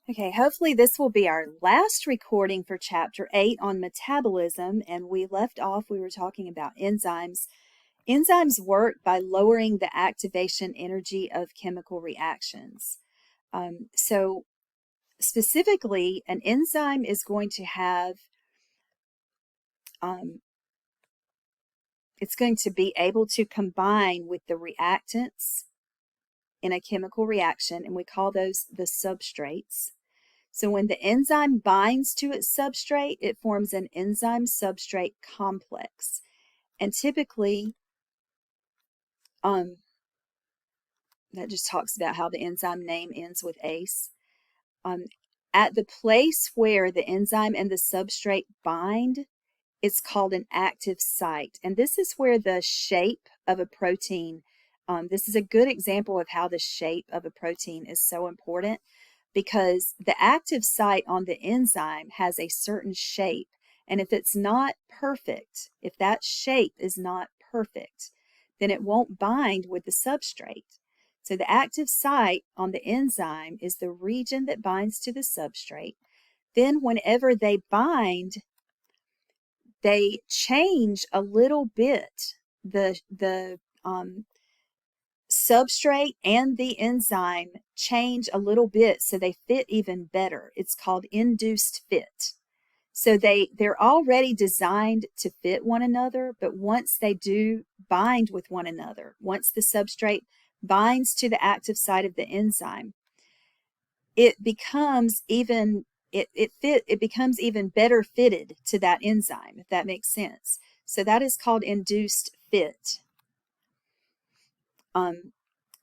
Okay, hopefully this will be our last recording for Chapter 8 on metabolism, and we left off, we were talking about enzymes. Enzymes work by lowering the activation energy of chemical reactions. So specifically, an enzyme is going to have, it's going to be able to combine with the reactants in a chemical reaction, and we call those the substrates. So when the enzyme binds to its substrate, it forms an enzyme substrate complex. And typically, that just talks about how the enzyme name ends with ACE. At the place where the enzyme and the substrate bind, it's called an active site. And this is where the shape of a protein, this is a good example of how the shape of a protein is so important, because the active site on the enzyme has a certain shape. And if it's not perfect, if that shape is not perfect, then it won't bind with the substrate. So the active site on the enzyme is the region that binds to the substrate. Then whenever they bind, they change a little bit the substrate and the enzyme change a little bit so they fit even better. It's called induced fit. So they're already designed to fit one another, but once they do bind with one another, once the substrate binds to the active site of the enzyme, it becomes even it becomes even better fitted to that enzyme, if that makes sense. So that is called induced fit.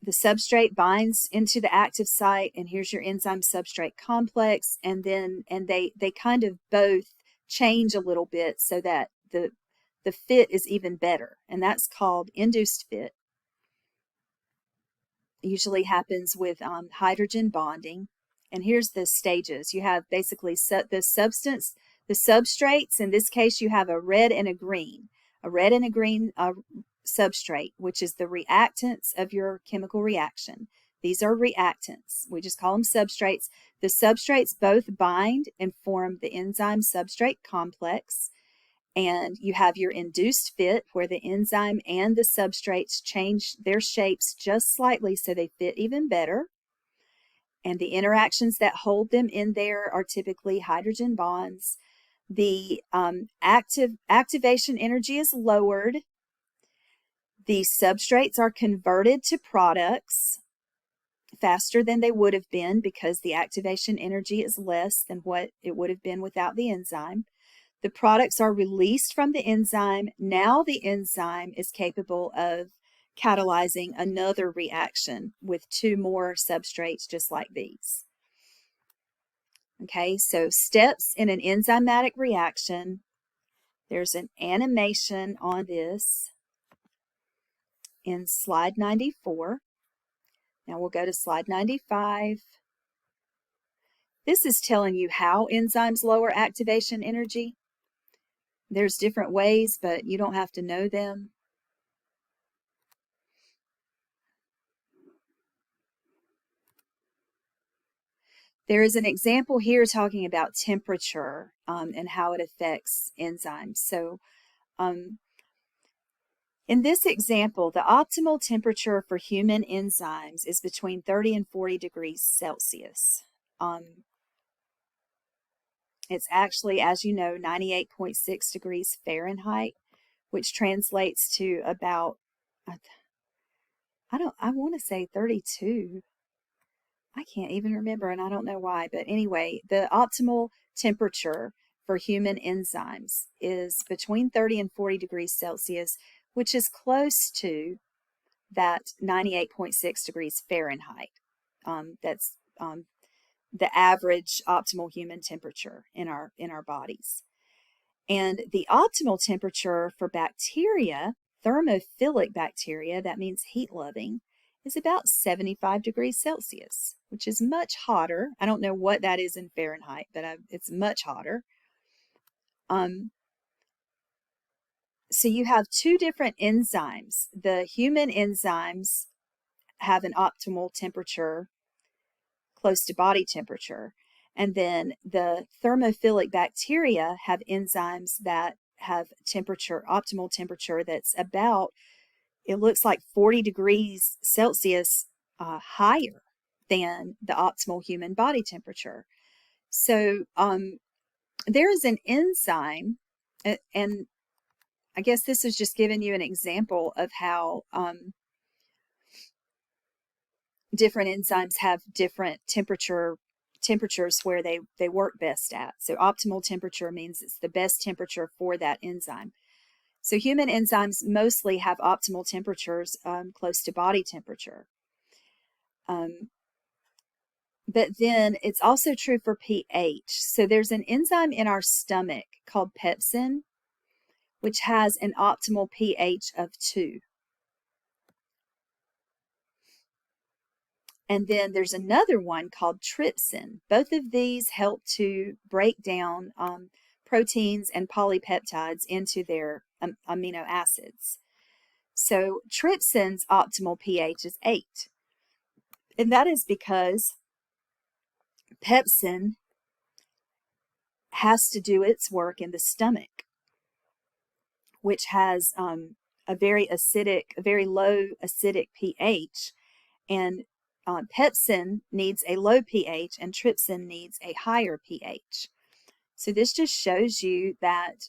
The substrate binds into the active site, and here's your enzyme substrate complex, and they kind of both change a little bit so that the fit is even better, and that's called induced fit. It usually happens with hydrogen bonding. And here's the stages. You have basically the substrates. In this case, you have a red and a green substrate, which is the reactants of your chemical reaction. These are reactants. We just call them substrates. The substrates both bind and form the enzyme substrate complex. And you have your induced fit, where the enzyme and the substrates change their shapes just slightly so they fit even better. And the interactions that hold them in there are typically hydrogen bonds. The activation energy is lowered. The substrates are converted to products faster than they would have been because the activation energy is less than what it would have been without the enzyme. The products are released from the enzyme. Now the enzyme is capable of catalyzing another reaction with two more substrates just like these. Okay, so steps in an enzymatic reaction. There's an animation on this in slide 94. Now we'll go to slide 95. This is telling you how enzymes lower activation energy. There's different ways, but you don't have to know them. There is an example here talking about temperature and how it affects enzymes. So in this example, the optimal temperature for human enzymes is between 30 and 40 degrees Celsius. It's actually, as you know, 98.6 degrees Fahrenheit, which translates to about, I want to say 32. I can't even remember, and I don't know why. But anyway, the optimal temperature for human enzymes is between 30 and 40 degrees Celsius, which is close to that 98.6 degrees Fahrenheit. That's the average optimal human temperature in our bodies. And the optimal temperature for bacteria, thermophilic bacteria, that means heat-loving, is about 75 degrees Celsius, which is much hotter. I don't know what that is in Fahrenheit, but it's much hotter. So you have two different enzymes. The human enzymes have an optimal temperature close to body temperature. And then the thermophilic bacteria have enzymes that have optimal temperature that's about, it looks like 40 degrees Celsius higher than the optimal human body temperature. So there is an enzyme, and I guess this is just giving you an example of how different enzymes have different temperatures where they work best at. So optimal temperature means it's the best temperature for that enzyme. So human enzymes mostly have optimal temperatures close to body temperature. But then it's also true for pH. So there's an enzyme in our stomach called pepsin, which has an optimal pH of 2. And then there's another one called trypsin. Both of these help to break down proteins and polypeptides into their amino acids. So trypsin's optimal pH is 8. And that is because pepsin has to do its work in the stomach, which has a very low acidic pH. And pepsin needs a low pH and trypsin needs a higher pH. So this just shows you that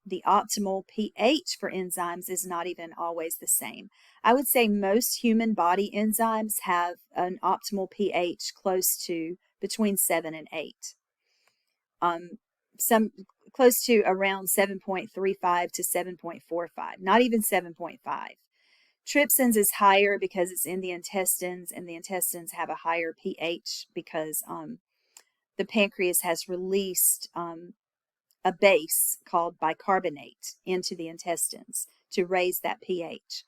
the optimal pH for enzymes is not even always the same. I would say most human body enzymes have an optimal pH close to between 7 and 8. Some close to around 7.35 to 7.45, not even 7.5. Trypsin's is higher because it's in the intestines, and the intestines have a higher pH because the pancreas has released a base called bicarbonate into the intestines to raise that pH.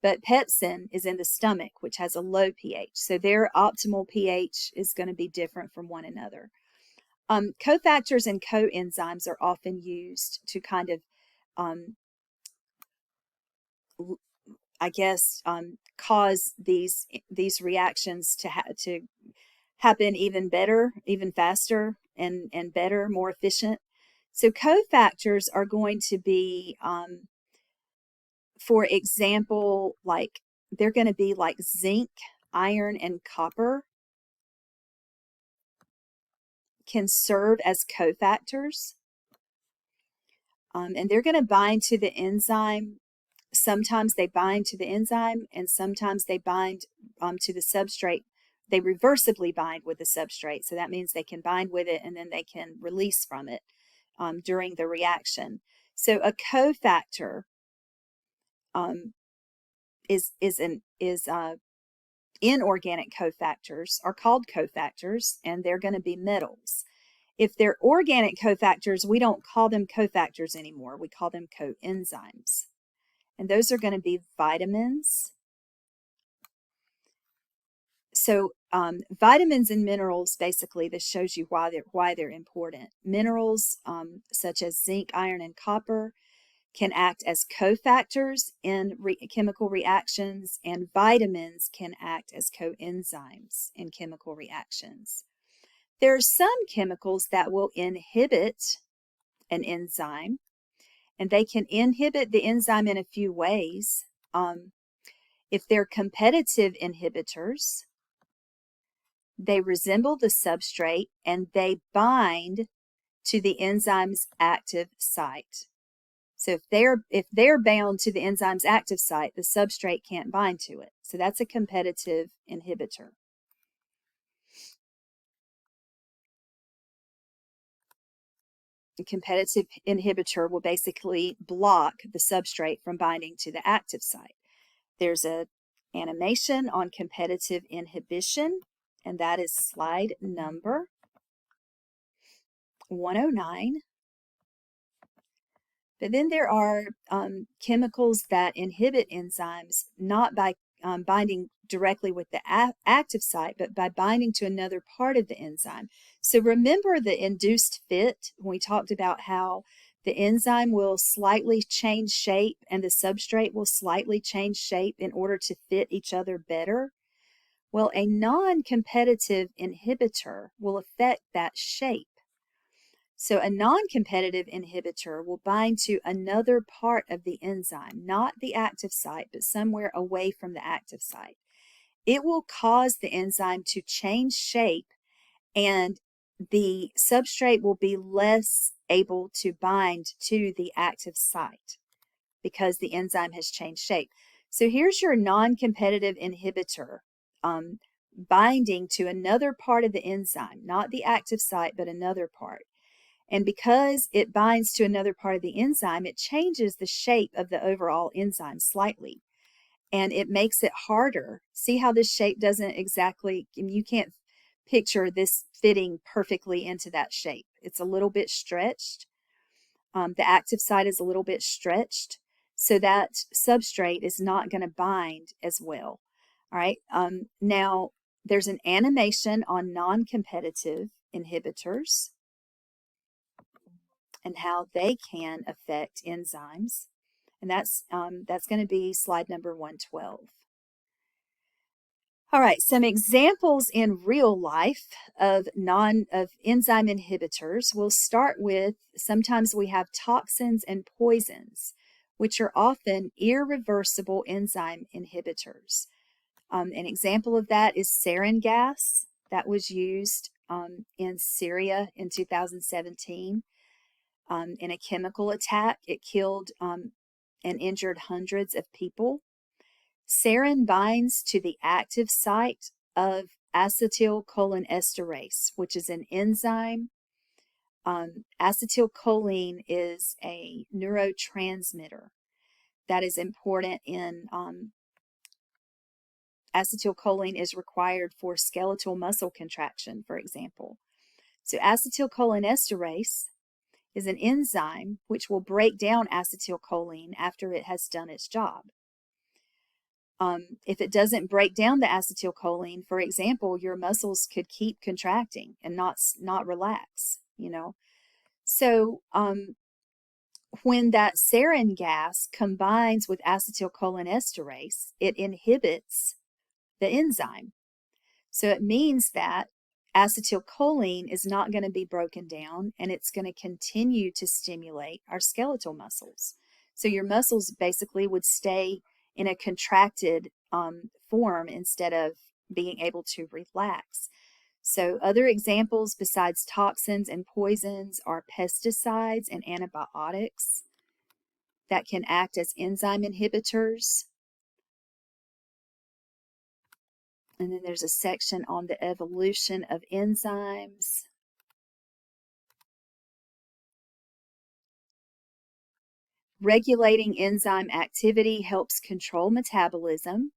But pepsin is in the stomach, which has a low pH. So their optimal pH is going to be different from one another. Cofactors and coenzymes are often used to kind of cause these reactions to happen even better, even faster, and better, more efficient. So cofactors are going to be, for example, they're going to be like zinc, iron, and copper can serve as cofactors, and they're going to bind to the enzyme. Sometimes they bind to the enzyme, and sometimes they bind to the substrate. They reversibly bind with the substrate, so that means they can bind with it and then they can release from it during the reaction. So a cofactor inorganic cofactors are called cofactors, and they're going to be metals. If they're organic cofactors, we don't call them cofactors anymore. We call them coenzymes. And those are going to be vitamins. So vitamins and minerals, basically, this shows you why they're important. Minerals such as zinc, iron, and copper can act as cofactors in chemical reactions, and vitamins can act as coenzymes in chemical reactions. There are some chemicals that will inhibit an enzyme, and they can inhibit the enzyme in a few ways. If they're competitive inhibitors, they resemble the substrate and they bind to the enzyme's active site. So if they're bound to the enzyme's active site, the substrate can't bind to it. So that's a competitive inhibitor. A competitive inhibitor will basically block the substrate from binding to the active site. There's an animation on competitive inhibition, and that is slide number 109. But then there are chemicals that inhibit enzymes, not by binding directly with the active site, but by binding to another part of the enzyme. So remember the induced fit, when we talked about how the enzyme will slightly change shape and the substrate will slightly change shape in order to fit each other better. Well, a non-competitive inhibitor will affect that shape. So a non-competitive inhibitor will bind to another part of the enzyme, not the active site, but somewhere away from the active site. It will cause the enzyme to change shape, and the substrate will be less able to bind to the active site because the enzyme has changed shape. So here's your non-competitive inhibitor binding to another part of the enzyme, not the active site, but another part. And because it binds to another part of the enzyme, it changes the shape of the overall enzyme slightly. And it makes it harder. See how this shape doesn't exactly, you can't picture this fitting perfectly into that shape. It's a little bit stretched. The active site is a little bit stretched. So that substrate is not going to bind as well. All right. Now, there's an animation on non-competitive inhibitors and how they can affect enzymes. And that's going to be slide number 112. All right, some examples in real life of enzyme inhibitors. We'll start with, sometimes we have toxins and poisons, which are often irreversible enzyme inhibitors. An example of that is sarin gas that was used in Syria in 2017 in a chemical attack. It killed and injured hundreds of people. Sarin binds to the active site of acetylcholinesterase, which is an enzyme. Acetylcholine is a neurotransmitter that is important in acetylcholine is required for skeletal muscle contraction, for example. So acetylcholinesterase is an enzyme which will break down acetylcholine after it has done its job. If it doesn't break down the acetylcholine, for example, your muscles could keep contracting and not relax, you know. So when that sarin gas combines with acetylcholinesterase, it inhibits the enzyme. So it means that acetylcholine is not going to be broken down, and it's going to continue to stimulate our skeletal muscles. So your muscles basically would stay in a contracted form instead of being able to relax. So other examples besides toxins and poisons are pesticides and antibiotics that can act as enzyme inhibitors. And then there's a section on the evolution of enzymes. Regulating enzyme activity helps control metabolism.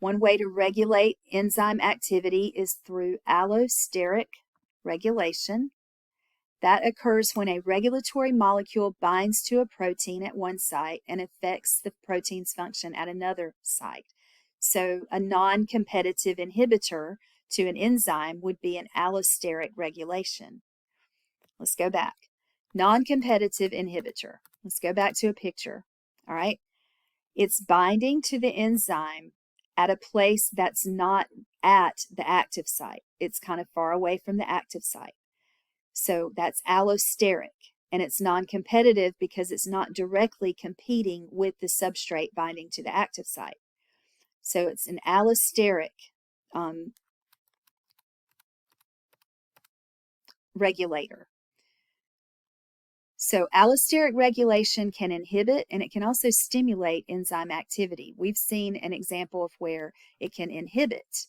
One way to regulate enzyme activity is through allosteric regulation. That occurs when a regulatory molecule binds to a protein at one site and affects the protein's function at another site. So a non-competitive inhibitor to an enzyme would be an allosteric regulation. Let's go back. Non-competitive inhibitor. Let's go back to a picture. All right. It's binding to the enzyme at a place that's not at the active site. It's kind of far away from the active site. So that's allosteric, and it's non-competitive because it's not directly competing with the substrate binding to the active site. So it's an allosteric regulator. So allosteric regulation can inhibit, and it can also stimulate enzyme activity. We've seen an example of where it can inhibit.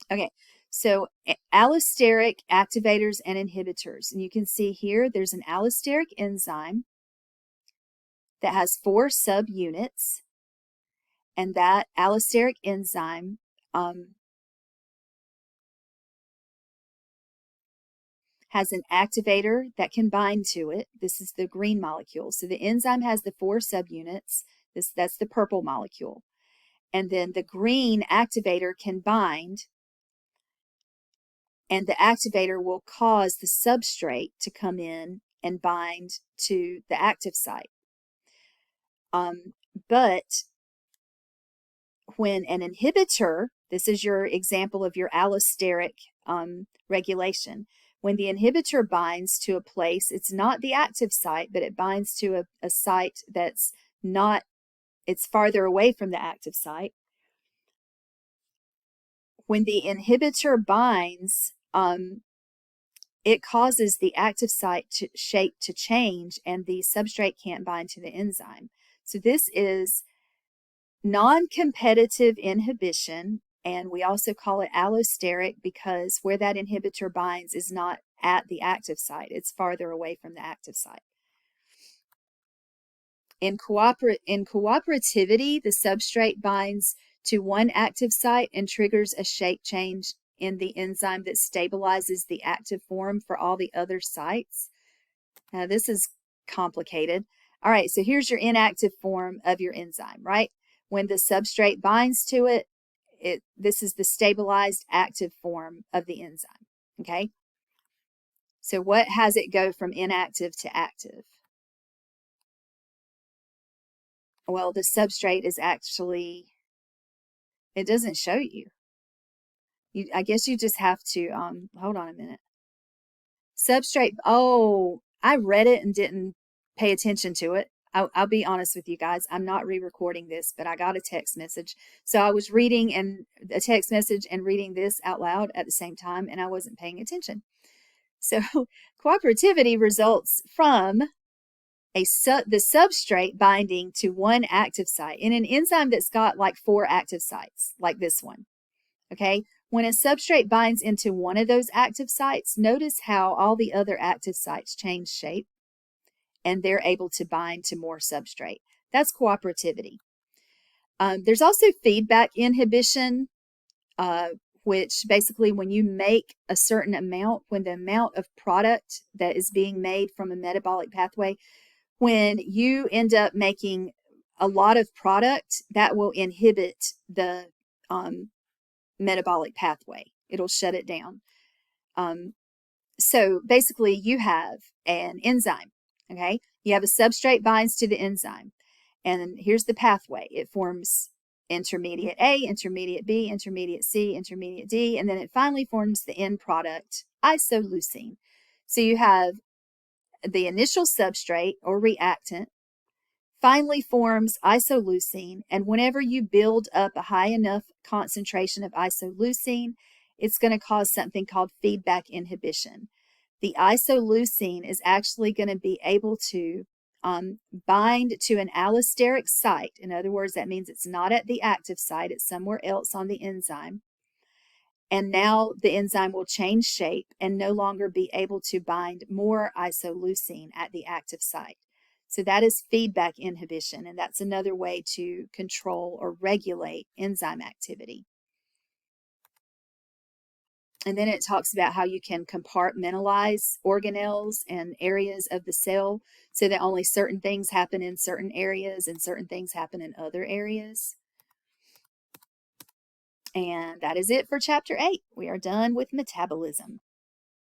Okay, so allosteric activators and inhibitors. And you can see here there's an allosteric enzyme that has 4 subunits, and that allosteric enzyme has an activator that can bind to it. This is the green molecule. So the enzyme has the 4 subunits. That's the purple molecule. And then the green activator can bind, and the activator will cause the substrate to come in and bind to the active site. But when an inhibitor, this is your example of your allosteric regulation, when the inhibitor binds to a place, it's not the active site, but it binds to a site that's not, it's farther away from the active site. When the inhibitor binds, it causes the active site shape to change, and the substrate can't bind to the enzyme. So this is non-competitive inhibition, and we also call it allosteric because where that inhibitor binds is not at the active site, it's farther away from the active site. In cooperativity, the substrate binds to one active site and triggers a shape change in the enzyme that stabilizes the active form for all the other sites. Now, this is complicated. All right, so here's your inactive form of your enzyme, right? When the substrate binds to it, this is the stabilized active form of the enzyme, okay? So what has it go from inactive to active? Well, the substrate is actually, it doesn't show you. I guess you just have to, hold on a minute. Substrate, oh, I read it and didn't pay attention to it. I'll be honest with you guys. I'm not re-recording this, but I got a text message. So I was reading and a text message and reading this out loud at the same time, and I wasn't paying attention. So cooperativity results from the substrate binding to one active site in an enzyme that's got like 4 active sites, like this one. Okay, when a substrate binds into one of those active sites, notice how all the other active sites change shape and they're able to bind to more substrate. That's cooperativity. There's also feedback inhibition, which basically when you make a certain amount, when the amount of product that is being made from a metabolic pathway, when you end up making a lot of product, that will inhibit the metabolic pathway. It'll shut it down. So basically you have an enzyme, okay? You have a substrate binds to the enzyme, and here's the pathway. It forms intermediate A, intermediate B, intermediate C, intermediate D, and then it finally forms the end product, isoleucine. So you have the initial substrate or reactant, finally forms isoleucine, and whenever you build up a high enough concentration of isoleucine, it's going to cause something called feedback inhibition. The isoleucine is actually going to be able to bind to an allosteric site. In other words, that means it's not at the active site, it's somewhere else on the enzyme. And now the enzyme will change shape and no longer be able to bind more isoleucine at the active site. So that is feedback inhibition, and that's another way to control or regulate enzyme activity. And then it talks about how you can compartmentalize organelles and areas of the cell so that only certain things happen in certain areas and certain things happen in other areas. And that is it for chapter 8. We are done with metabolism.